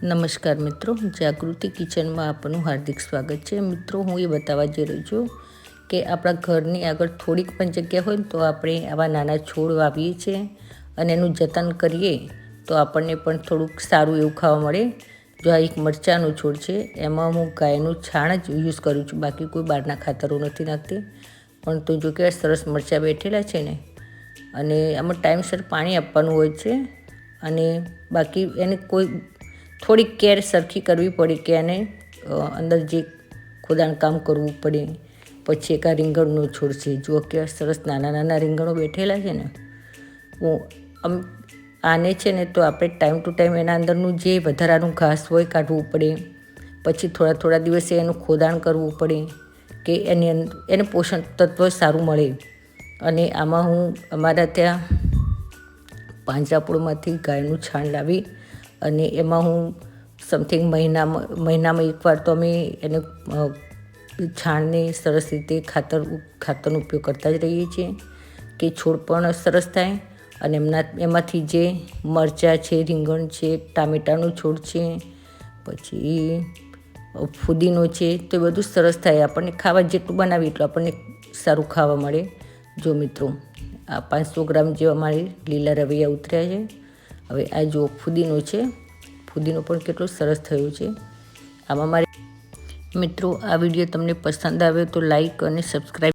નમસ્કાર મિત્રો, જાગૃતિ કિચનમાં આપનું હાર્દિક સ્વાગત છે। મિત્રો, હું એ બતાવવા જઈ રહી છું કે આપણા ઘરની આગળ થોડીક પણ જગ્યા હોય તો આપણે આવા નાના છોડ વાવીએ છીએ અને એનું જતન કરીએ તો આપણને પણ થોડુંક સારું એવું ખાવા મળે। જો આ એક મરચાંનો છોડ છે, એમાં હું ગાયનું છાણ જ યુઝ કરું છું, બાકી કોઈ બહારના ખાતરો નથી નાખતી। પણ તો જો કે સરસ મરચાં બેઠેલા છે ને, અને આમાં ટાઈમસર પાણી આપવાનું હોય છે, અને બાકી એને કોઈ થોડીક કેર સરખી કરવી પડે કે એને અંદર જે ખોદાણ કામ કરવું પડે। પછી એક આ રીંગણનો છોડ છે, જુઓ કે સરસ નાના નાના રીંગણો બેઠેલા છે ને। હું આને છે ને તો આપણે ટાઈમ ટુ ટાઈમ એના અંદરનું જે વધારાનું ઘાસ હોય કાઢવું પડે, પછી થોડા થોડા દિવસે એનું ખોદાણ કરવું પડે કે એને પોષણ તત્વ સારું મળે। અને આમાં હું અમારા ત્યાં પાંજરાપોળમાંથી ગાયનું છાણ લાવી અને એમાં હું સમથિંગ મહિનામાં એકવાર તો અમે એને છાણને સરસ રીતે ખાતરનો ઉપયોગ કરતા જ રહીએ છીએ કે છોડ પણ સરસ થાય। અને એમાંથી જે મરચાં છે, રીંગણ છે, ટામેટાનો છોડ છે, પછી ફુદીનો છે, તો એ બધું સરસ થાય। આપણને ખાવા જેટલું બનાવીએ એટલું આપણને સારું ખાવા મળે। જો મિત્રો, આ 500 ગ્રામ જેવા મારી લીલા રવૈયા ઉતર્યા છે। હવે આ જો ફુદીનો છે, ફુદીનો પણ કેટલો સરસ થયો છે। આમાં મિત્રો, આ વિડીયો તમને પસંદ આવે તો લાઈક અને સબસ્ક્રાઈબ